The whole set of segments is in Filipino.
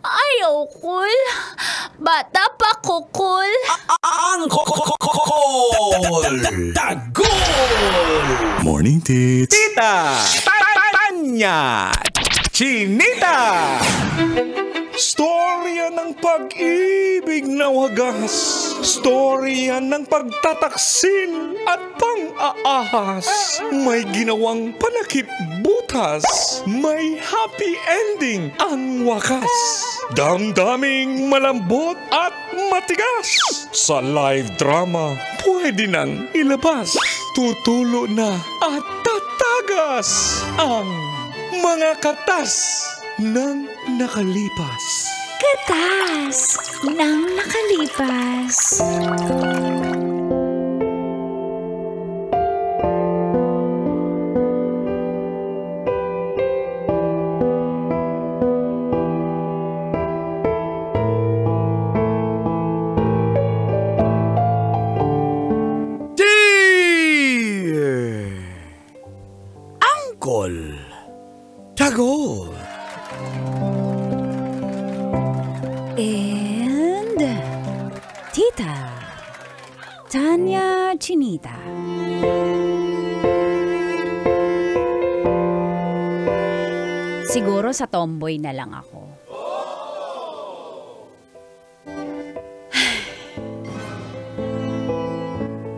Ayaw, cool. Bata pa ko, cool. Ang Tagol! Morning, tits. Tita! Tanya! Chinita! Storya ng pag-ibig na wagas. Storya ng pagtataksil at pang-aahas. May ginawang panakip butas. May happy ending ang wakas. Damdaming malambot at matigas. Sa live drama, pwede nang ilabas. Tutulo na at tatagas ang mga katas ng nakalipas. Katas ng nakalipas. Uncle Tagol. And Tita Tanya Chinita. Siguro sa tomboy na lang ako.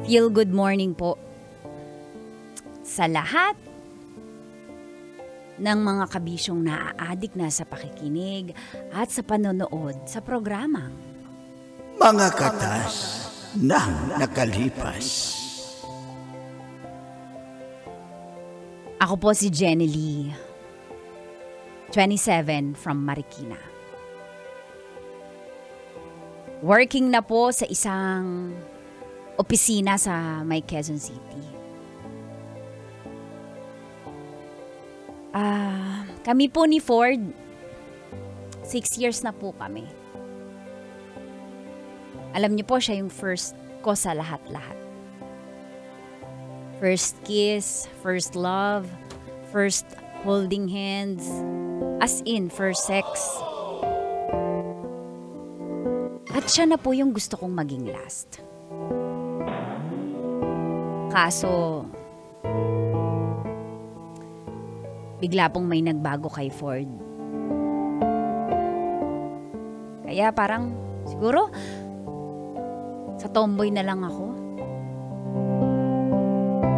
Feel good morning po sa lahat ng mga kabisyong naaadik na sa pakikinig at sa panonood sa programang Mga katas ng nakalipas. Ako po si Jenny Lee, 27 from Marikina. Working na po sa isang opisina sa may Quezon City. Kami po ni Ford, 6 years na po kami. Alam niyo po, siya yung first ko sa lahat-lahat. First kiss, first love, first holding hands, as in, first sex. At siya na po yung gusto kong maging last. Kaso, bigla pong may nagbago kay Ford. Kaya parang, siguro, sa tomboy na lang ako.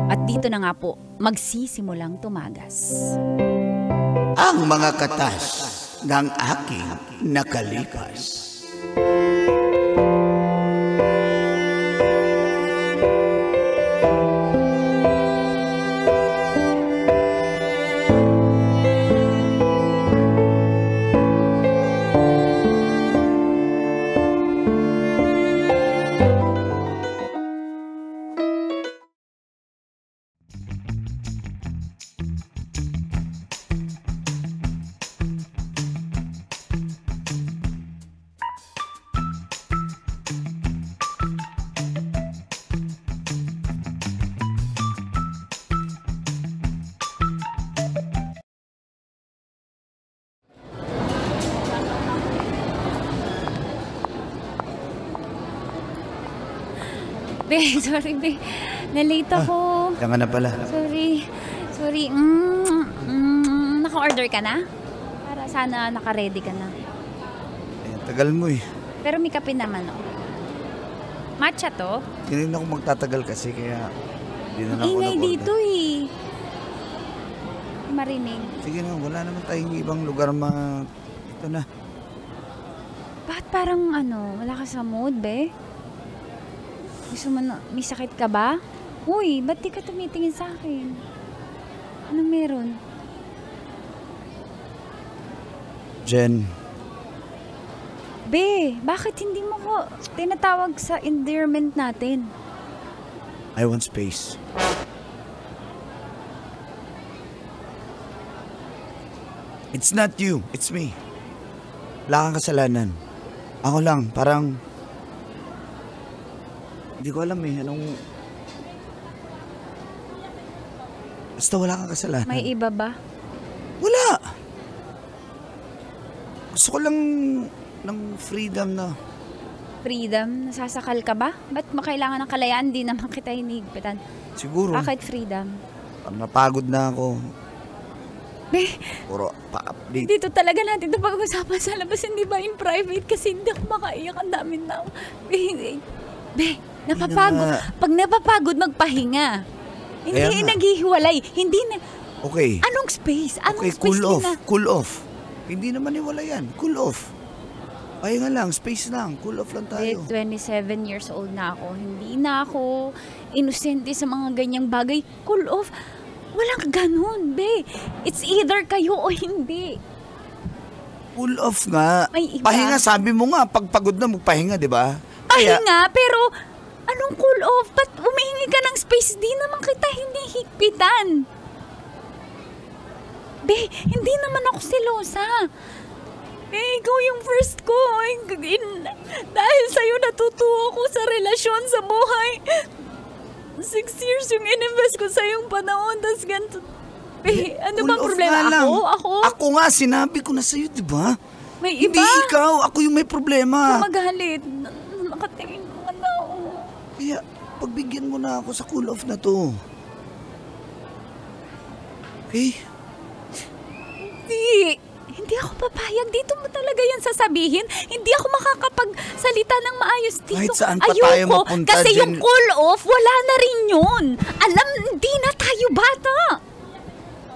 At dito na nga po, magsisimulang tumagas. Ang mga katas ng aking nakalipas. Be, sorry be. Na-late ako. Diyan ka na pala. Sorry. Naka-order ka na? Para sana naka-ready ka na. Tagal mo eh. Pero may kape naman, oh. Matcha to? Hindi na ako magtatagal kasi kaya hindi na ako Ingay nag-order. dito eh. Marinig. Sige na, wala naman tayong ibang lugar ito na. Bakit parang wala ka sa mood, be? Gusto mo na, may sakit ka ba? Uy, ba't di ka tumitingin sa akin? Anong meron? Jen, Be, bakit hindi mo ko tinatawag sa endearment natin? I want space. It's not you, it's me. Wala kang kasalanan. Ako lang, parang hindi ko alam eh, basta wala kang kasalanan. May iba ba? Wala! Gusto ko lang ng freedom na. Freedom? Nasasakal ka ba? Ba't makailangan ng kalayaan? Di naman kita hinihigpitan. Siguro. Bakit freedom? Parang napagod na ako. Be, Puro pa-update. dito talaga natin ito pag-usapan sa labas, hindi ba in private? Kasi hindi ako makaiyak, ang dami na. Be, napapagod. na Pag napapagod, magpahinga. Hindi Kaya nga. naghihiwalay. Hindi na. Okay. Anong space? Anong Okay, space cool off. na? Cool off. Hindi naman iwala yan. Cool off. Pahinga lang, space lang. Cool off lang Eh, tayo. 27 years old na ako. Hindi na ako inosente sa mga ganyang bagay. Cool off. Walang ganun, be. It's either kayo o hindi. Cool off nga. May iba. Pahinga, sabi mo nga, pag pagod na magpahinga, di ba? Pahinga, pero anong cool off? Ba't umihingi ka ng space? Di naman kita hindi higpitan. Be, hindi naman ako selosa. Ikaw yung first ko. Dahil sa'yo natutuwa ako sa relasyon, sa buhay. 6 years yung ininvest ko sa yung panahon, tas ganito. Ano Cool ba off problema? nga lang. Ako? Ako nga, sinabi ko na sa'yo, di ba? May Hindi iba? ikaw, ako yung may problema. Magalit. Nakatingin ko na ako. Kaya, pagbigyan mo na ako sa cool off na to. Okay? Hindi ako papayag. Dito mo talaga yan sasabihin. Hindi ako makakapagsalita ng maayos dito. Kahit saan pa tayo mapunta, kasi Jen. yung cool off, wala na rin yun. Alam, hindi na tayo bata.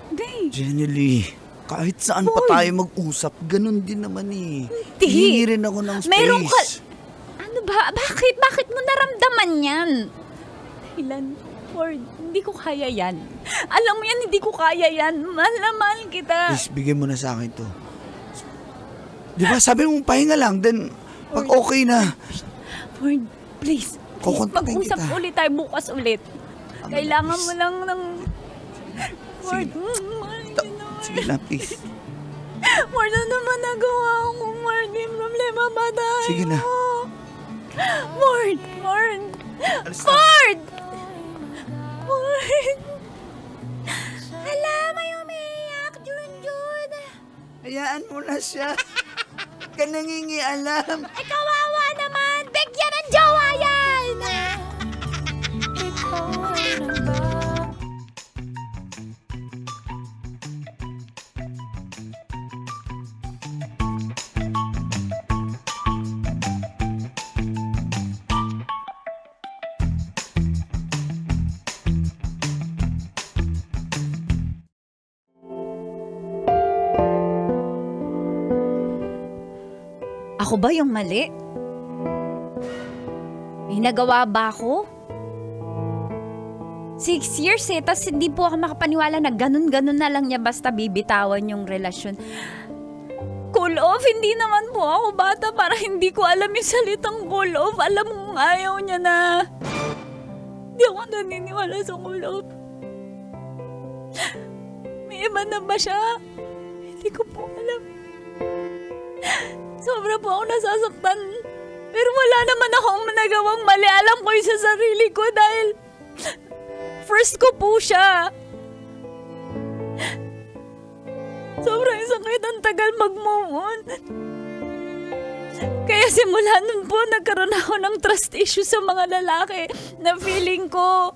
Hindi. Jenny Lee, kahit saan pa Hoy. tayo mag-usap, ganun din naman eh. Hindi. Hihingi rin ako ng space. Meron ka... Ano ba? Bakit? Bakit mo naramdaman yan? Dahilan. Lord, hindi ko kaya yan. Alam mo yan, hindi ko kaya yan. Mahal na mahal kita. Please, bigyan mo na sa akin to. Di ba, sabi mo pahinga lang, then pag okay na. Lord, please. Kukontakin Mag-usap kita. ulit tayo bukas ulit. Ano, Kailangan please? mo lang ng... Lord, mahal Ta- kita. Sige na, please. Lord, ano naman nagawa ko? Lord, may problema ba tayo? Sige na. Lord! Alis na. Lord! Lord! Hala, may umiiyak, Junjun. Hayaan mo na siya. Ka nangingialam. Ay, kawawa naman! Bigyan ng jowa yan! Ako ba yung mali? May nagawa ba ako? 6 years tas hindi po ako makapaniwala na ganun-ganun na lang niya basta bibitawan yung relasyon. Cool off, hindi naman po ako bata para hindi ko alam yung salitang cool off. Alam mo kung ayaw niya na. Hindi ako naniniwala sa cool off. May iba na ba siya? Hindi ko po alam. Sobra po ako nasasaktan. Pero wala naman akong nagawang mali. Alam ko yung sa sarili ko dahil first ko po siya. Sobrang sakit, ang tagal mag-move on. Kaya simula nun po, nagkaroon ako ng trust issue sa mga lalaki na feeling ko,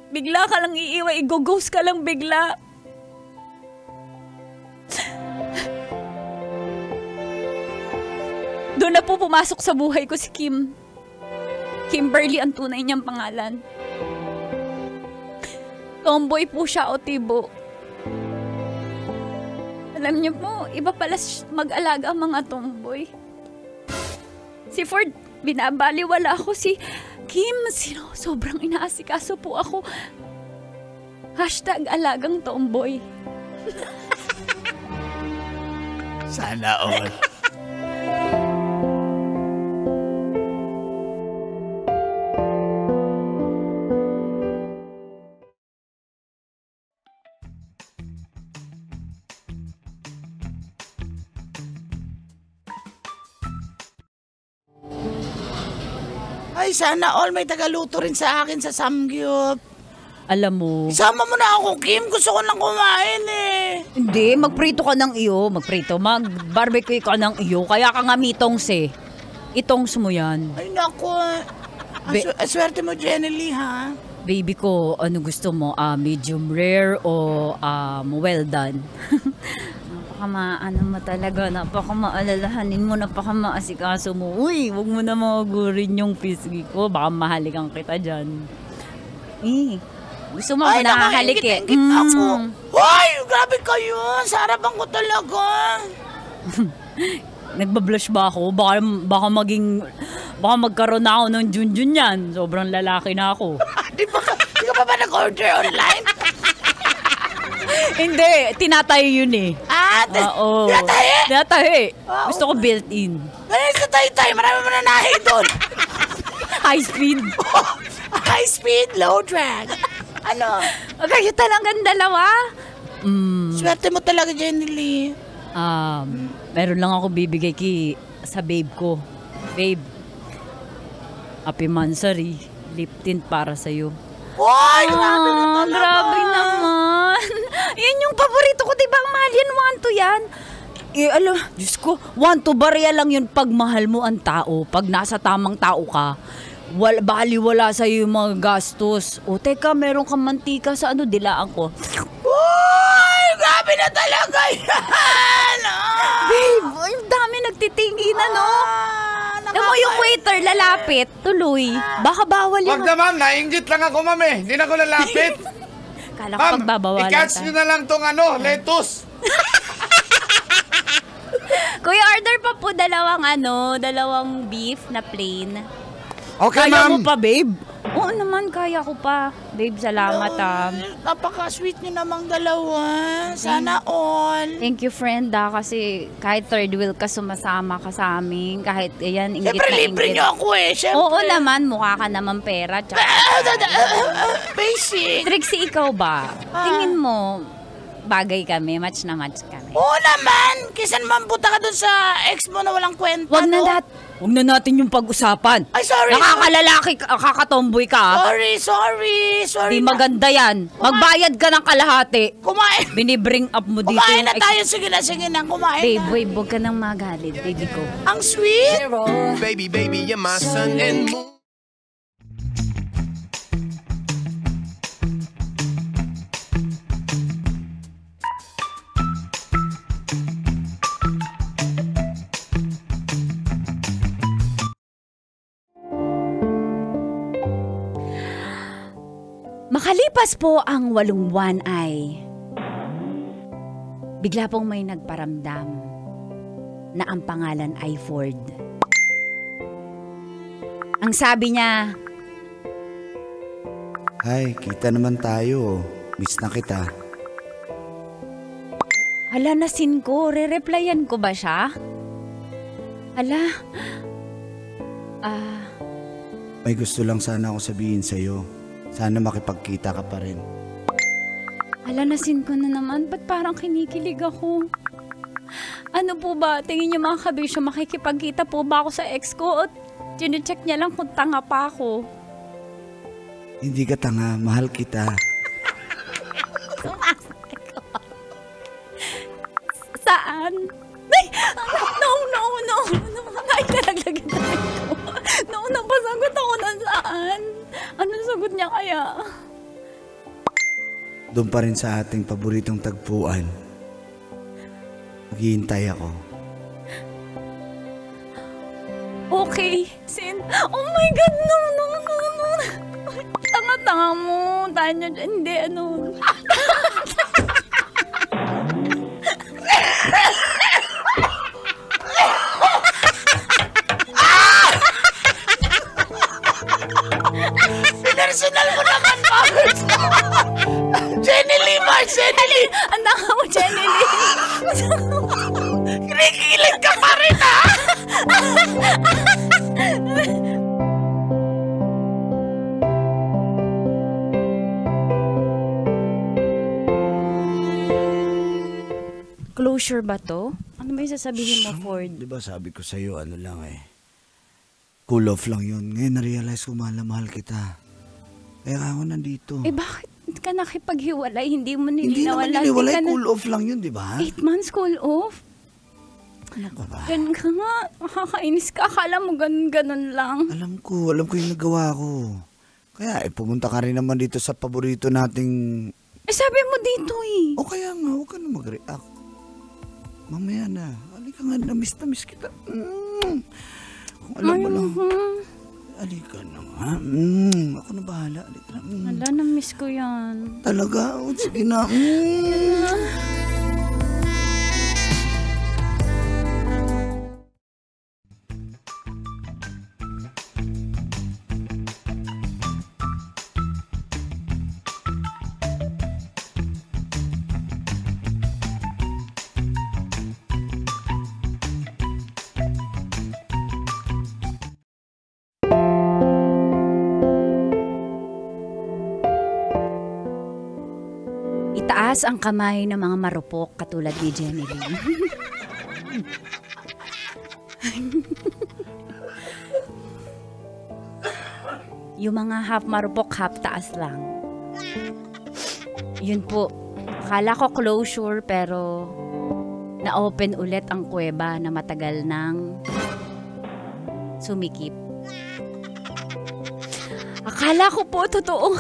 bigla ka lang iiwan, i-ghost ka lang bigla. Doon na po pumasok sa buhay ko si Kim. Kimberly ang tunay niyang pangalan. Tomboy po siya o tibo. Alam niyo po, iba pala mag-alaga ang mga tomboy. Si Ford, binabaliwala ako. Si Kim, sobrang inaasikaso po ako. #alagang tomboy. Sana all. Ay, sana all may tagaluto rin sa akin sa Samgyup. Alam mo, Isama mo na ako, Kim. Gusto ko nang kumain eh. hindi, magprito ka ng iyo. Mag-barbecue ka ng iyo. Kaya ka nga mitongs eh. Itongs mo yan. Ay, naku. Swerte mo, Jenny Lee, ha? Baby ko, ano gusto mo? Medium rare o well done? Napakamaano mo talaga. Napakamaalalahanin mo. Napakamaasikaso mo. Uy, wag mo na magurin yung pisgi ko. Baka mahalikan kita dyan. Gusto mo ako nakahalik eh. Ingit ako. Hoy, grabe kayo. Sa harapan ko talaga. Nagbablush ba ako? Baka magkaroon na ako ng junjun yan. Sobrang lalaki na ako. Di ka pa ba nag-order online? Hindi, tinatayo yun eh. Oo. Tinatayo. Gusto ko built-in. Ngayon sa tayo-tayo, marami mo na nahi doon. High speed. High speed, low drag. Ano? Kayo talagang dalawa? Swerte mo talaga, Jenny Lee. Meron lang ako bibigay sa babe ko. Babe, happy mansari. Lip tint para sa'yo. Hoy, grabe na talaga. Grabe naman. Yan yung paborito ko, diba? Ang mahal yan, 1-2 yan. Alam, Diyos ko, 1-2 barya lang yun pag mahal mo ang tao. Pag nasa tamang tao ka, baliwala sa'yo yung mga gastos. O, teka, meron kang mantika sa dilaan ko. Hoy, grabe na talaga yan. Babe, yung dami nagtitingin, Alam mo yung waiter, lalapit, tuloy. Baka bawal yung... Wag na ma'am, nainggit lang ako ma'am eh. Hindi na ako lalapit. Kala ko Ma'am, pagbabawalan i-catch nyo na lang tong lettuce. Kuya, order pa po dalawang beef na plain. Okay Kaya ma'am. mo pa, babe? Oo naman, kaya ko pa. Babe, salamat Napaka-sweet nyo namang dalawa. Sana all. Thank you, friend kasi kahit third wheel ka, sumasama ka sa amin. Kahit, ayan, inggit Siyempre, na libre inggit. nyo ako eh. Siyempre. Oo naman, mukha ka naman pera. Tsaka, Basic. Trixie, ikaw ba? Tingin mo, bagay kami, match na match kami. Oo naman. Kisa naman puta ka dun sa ex mo na walang kwenta. Huwag na natin yung pag-usapan. Ay, sorry. Nakakalalaki, kakatomboy ka. Sorry. Di maganda yan. Magbayad ka ng kalahati. Kumain. Binibring up mo dito Kumain yung na tayo. Sige na. Kumain Babe, na. huwag ka nang magalit, baby ko. Ang sweet. Baby, you're my sun and moon. Makalipas po ang 8 buwan ay bigla pong may nagparamdam na ang pangalan ay Ford. Ang sabi niya, Ay, kita naman tayo. Miss na kita. hala nasin ko, re-replyan ko ba siya? Hala, May gusto lang sana ako sabihin sa'yo. Sana makipagkita ka pa rin. hala nasin ko na naman, ba't parang kinikilig ako? Ano po ba, tingin niyo mga kabisyo, makikipagkita po ba ako sa ex ko? O chinecheck niya lang kung tanga pa ako? Hindi ka tanga, mahal kita. Saan? Ay! No. Ay, nalaglagan tayo ko. No, napasagot ako na saan. Anong sagot niya kaya? Doon pa rin sa ating paboritong tagpuan. Maghihintay ako. Okay, Sin. Oh my God, no. Tanga-tanga mo. Tanya, hindi, Personal mo naman, Mars. Jenny Lee. Ang tanga mo, Jenny Lee. Kinikilig ka pa rin, ha? Closure ba to? Ano ba yung sasabihin mo, Ford? Di ba sabi ko sa'yo, lang cool off lang yun. Ngayon na-realize ko mahal na mahal kita. Kaya ako nandito. Eh bakit? Hindi ka nakipaghiwalay, hindi mo Hindi naman nilinawalan. niliwalay, cool off lang yun, di ba? 8 months cool off? Ano ka ba? Ganun ka nga. Nakakainis ka. Akala mo ganun lang. Alam ko yung nagawa ko. Kaya pumunta ka rin naman dito sa paborito nating... Sabi mo dito eh. O kaya nga, huwag ka na mag-react. Mamaya na. Halika nga, na-miss kita. Kung alam mo lang. Halika na nga. Ako na bahala. Halika na. Wala, na-miss ko yan. Talaga? O, sige na. Itaas ang kamay ng mga marupok katulad ni Jenny Lynn. Yung mga half marupok, half taas lang. Yun po. Akala ko closure pero na-open ulit ang kuweba na matagal nang sumikip. Akala ko po totoo.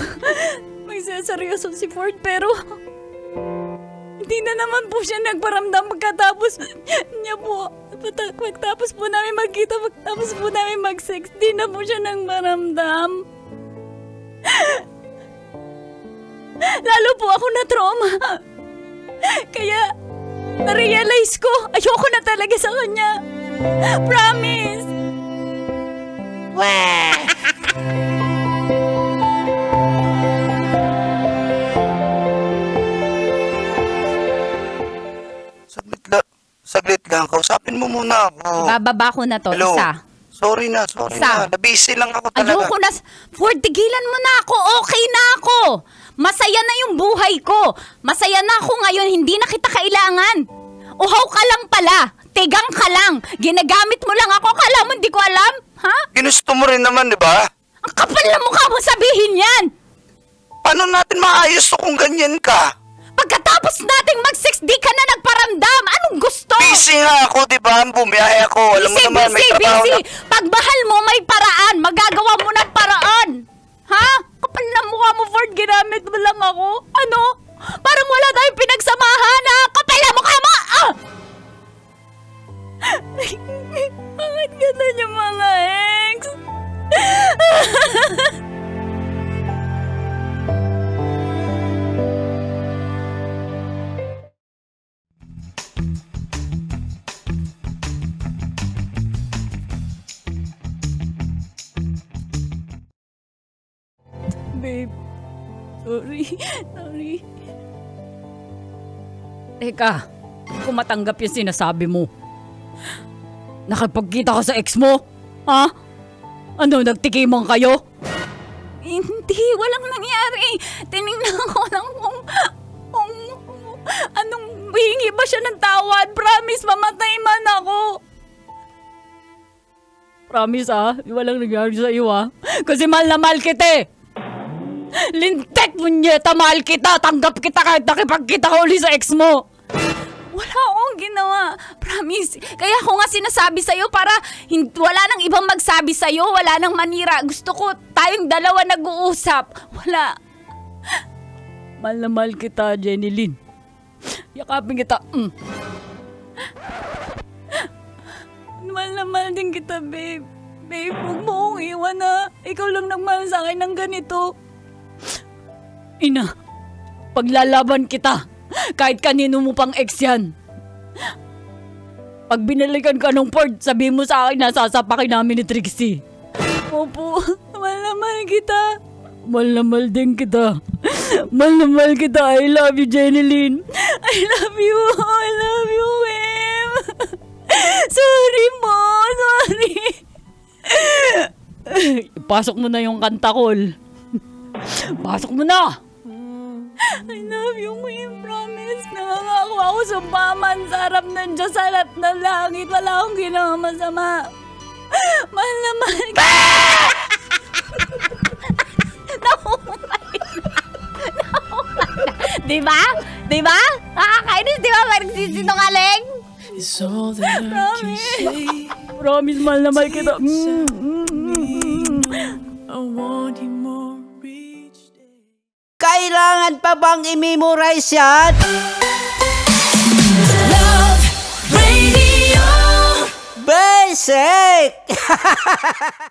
Magsaseryoso si Ford pero hindi na naman po siya nagparamdam pagkatapos niya po. Pagtapos po namin magkita, pagtapos po namin mag-sex, di na po siya nagparamdam. Lalo po ako na trauma. Kaya na-realize ko, ayoko na talaga sa kanya. Promise! Weh! Saglit lang. Kausapin mo muna ako. Bababa ko na to, Hello? isa. Sorry na. Nabisi lang ako talaga. Ayoko na. Ford, tigilan mo na ako. Okay na ako. Masaya na yung buhay ko. Masaya na ako ngayon. Hindi na kita kailangan. Uhaw ka lang pala. Tegang ka lang. Ginagamit mo lang ako. Kala mo hindi ko alam? Ha? Ginusto mo rin naman, di ba? Ang kapal na mukha mo sabihin yan. Paano natin maayos to kung ganyan ka? Pagkatapos nating mag-sex, di ka na nagparamdam. Anong gusto? Busy nga ako, di ba? Bumiyahe ako. Alam mo naman, may trabaho na. Pag mahal mo, may paraan. Magagawa mo ng paraan. Ha? Kapal na mukha mo, Ford. Ginamit mo lang ako. Ano? Parang wala tayong pinagsamahan, ha? Kapal na mukha mo! Ah! Bakit ganun yung mga ex? Babe, sorry. Teka, kung matanggap yung sinasabi mo. Nakapagkita ka sa ex mo? Ha? Ano, nagtikiman kayo? Hindi, walang nangyari. Tinignan ko lang kung anong hihingi ba siya ng tawad. Promise, mamatay man ako. Promise walang nangyari sa iyo Kasi mahal na mahal kita eh. Lintek, munyeta, mahal kita. Tanggap kita kahit nakipagkita ka uli sa ex mo. Wala akong ginawa. Promise. Kaya ako nga sinasabi sa'yo para wala nang ibang magsabi sa'yo. Wala nang manira. Gusto ko tayong dalawa nag-uusap. Wala. Mahal na mahal kita, Jenny Lynn. Yakapin kita. Mahal na mahal din kita, babe. Babe, huwag mo akong iwan Ikaw lang nagmahal sa akin ng ganito. Ina, paglalaban kita. Kahit kanino mo pang ex yan. Pag binalikan ka ng Ford, sabihin mo sa akin na sasapakin namin ni Trixie. Opo, mahal na mahal kita. Mahal na mahal din kita. Mahal na mahal kita. I love you, Jenny Lynn. I love you, Em. Sorry mo, sorry. Pasok mo na yung kanta, Col. Pasok mo na. I love you, Queen. Promise. Nangangako ako sumpaman sa harap ng Diyos sa harap ng langit. Wala akong ginawa masama. Mahal na mahal ka. Naumay na. Diba? Diba? Nakakainis, diba? Parang sisinungaling. Promise. Promise, mahal na mahal kita. Kailangan pa bang i-memorize yan? Love Radio. Basic!